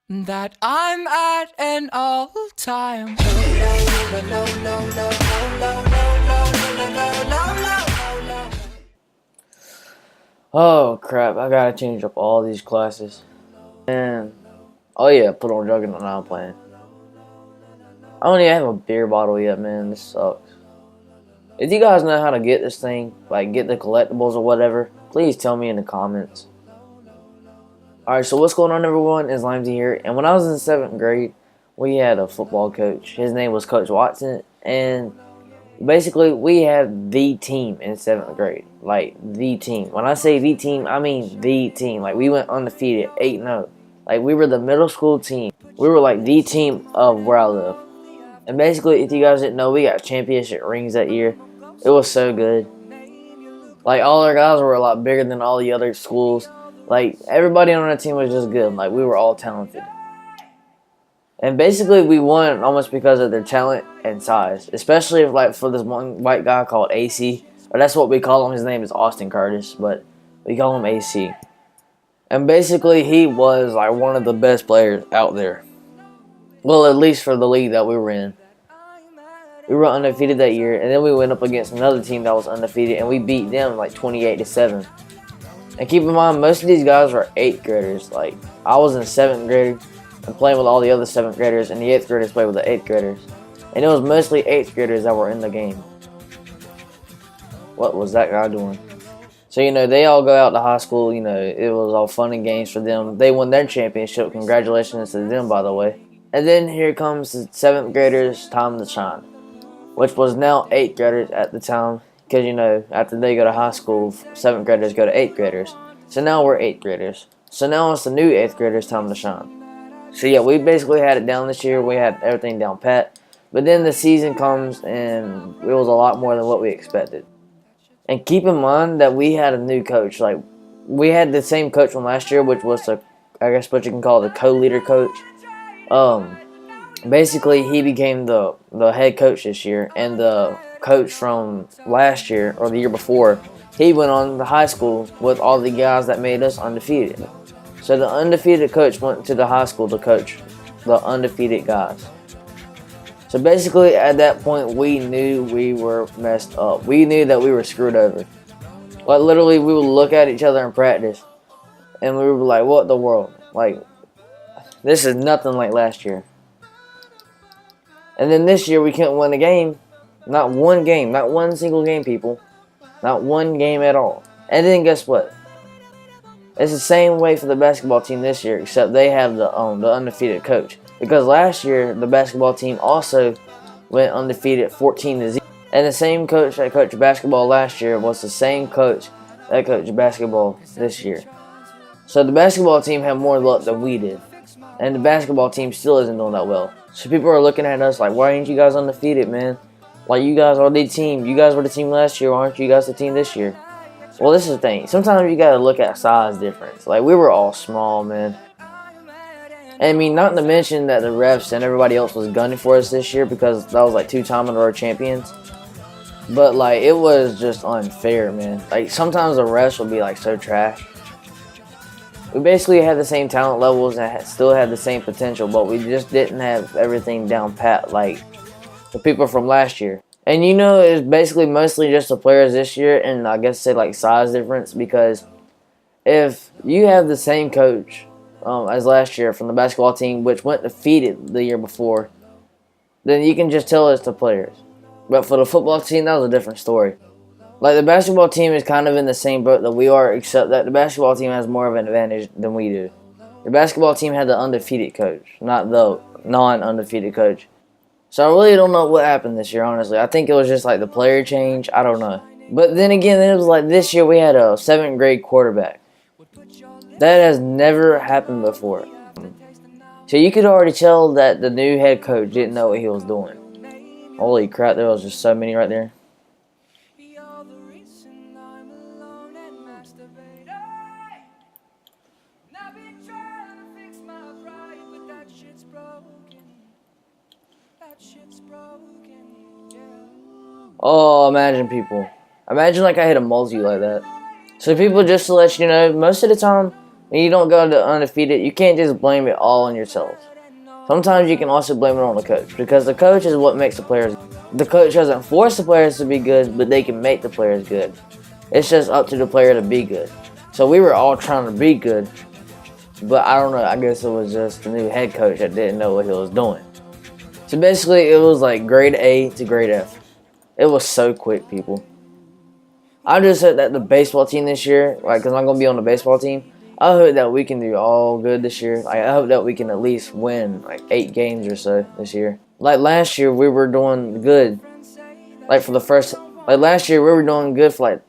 that I'm at an all-time. Oh crap, I gotta change up all these classes. And oh yeah, put on Juggernaut now I'm playing. I don't even have a beer bottle yet, man. This sucks. If you guys know how to get this thing, like get the collectibles or whatever, please tell me in the comments. Alright, so what's going on, everyone? It's Limezyy here. And when I was in 7th grade, we had a football coach. His name was Coach Watson. And basically, we had the team in 7th grade. Like, the team. When I say the team, I mean the team. Like, we went undefeated, 8-0. Like, we were the middle school team. We were, like, the team of where I live. And basically, if you guys didn't know, we got championship rings that year. It was so good. Like, all our guys were a lot bigger than all the other schools. Like, everybody on our team was just good. Like, we were all talented. And basically, we won almost because of their talent and size. Especially, if, like, for this one white guy called AC. Or that's what we call him. His name is Austin Curtis. But we call him AC. And basically, he was, like, one of the best players out there. Well, at least for the league that we were in. We were undefeated that year. And then we went up against another team that was undefeated. And we beat them, like, 28-7. And keep in mind, most of these guys were 8th graders. Like, I was in 7th grade and playing with all the other 7th graders, and the 8th graders played with the 8th graders. And it was mostly 8th graders that were in the game. What was that guy doing? So, you know, they all go out to high school. You know, it was all fun and games for them. They won their championship. Congratulations to them, by the way. And then here comes the 7th graders' time to shine, which was now 8th graders at the time. Because, you know, after they go to high school, 7th graders go to 8th graders. So now we're 8th graders. So now it's the new 8th graders' time to shine. So yeah, we basically had it down this year. We had everything down pat. But then the season comes and it was a lot more than what we expected. And keep in mind that we had a new coach. Like, we had the same coach from last year, which was the, I guess what you can call the co-leader coach. Basically, he became the head coach this year, and the coach from last year or the year before, he went on to high school with all the guys that made us undefeated. So the undefeated coach went to the high school to coach the undefeated guys. So basically, at that point, we knew we were messed up. We knew that we were screwed over. Like, literally, we would look at each other in practice, and we were like, what the world? Like, this is nothing like last year. And then this year, we couldn't win a game. Not one game. Not one single game, people. Not one game at all. And then guess what? It's the same way for the basketball team this year, except they have the undefeated coach. Because last year, the basketball team also went undefeated 14-0. And the same coach that coached basketball last year was the same coach that coached basketball this year. So the basketball team had more luck than we did. And the basketball team still isn't doing that well. So people are looking at us like, why ain't you guys undefeated, man? Like, you guys are the team. You guys were the team last year. Why aren't you guys the team this year? Well, this is the thing. Sometimes you got to look at size difference. Like, we were all small, man. And I mean, not to mention that the refs and everybody else was gunning for us this year because that was like 2-time in a row champions. But, like, it was just unfair, man. Like, sometimes the refs would be, like, so trash. We basically had the same talent levels and still had the same potential, but we just didn't have everything down pat like the people from last year. And you know, it's basically mostly just the players this year, and I guess say like size difference, because if you have the same coach as last year from the basketball team, which went defeated the year before, then you can just tell it's the players. But for the football team, that was a different story. Like, the basketball team is kind of in the same boat that we are, except that the basketball team has more of an advantage than we do. The basketball team had the undefeated coach, not the non-undefeated coach. So I really don't know what happened this year, honestly. I think it was just like the player change. I don't know. But then again, it was like this year we had a 7th grade quarterback. That has never happened before. So you could already tell that the new head coach didn't know what he was doing. Holy crap, there was just so many right there. Oh, imagine people. Imagine like I hit a multi like that. So people, just to let you know, most of the time, and you don't go to undefeated, you can't just blame it all on yourself. Sometimes you can also blame it on the coach, because the coach is what makes the players. The coach doesn't force the players to be good, but they can make the players good. It's just up to the player to be good. So we were all trying to be good, but I don't know, I guess it was just the new head coach that didn't know what he was doing. So basically, it was like grade A to grade F. It was so quick, people. I just hope that the baseball team this year, like, because I'm going to be on the baseball team, I hope that we can do all good this year. Like, I hope that we can at least win like 8 games or so this year. Like last year, we were doing good. Like for the first, like last year, we were doing good for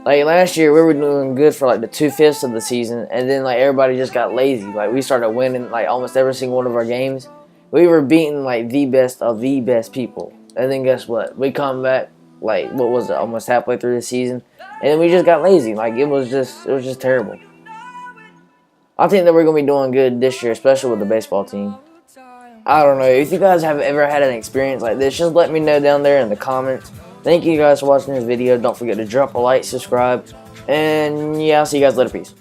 last year, we were doing good for like the 2/5 of the season, and then like everybody just got lazy. Like we started winning like almost every single one of our games. We were beating like the best of the best people, and then guess what? We come back like what was it, almost halfway through the season, and we just got lazy. Like it was just terrible. I think that we're gonna be doing good this year, especially with the baseball team. I don't know, if you guys have ever had an experience like this, just let me know down there in the comments. Thank you guys for watching this video. Don't forget to drop a like, subscribe, and yeah, I'll see you guys later. Peace.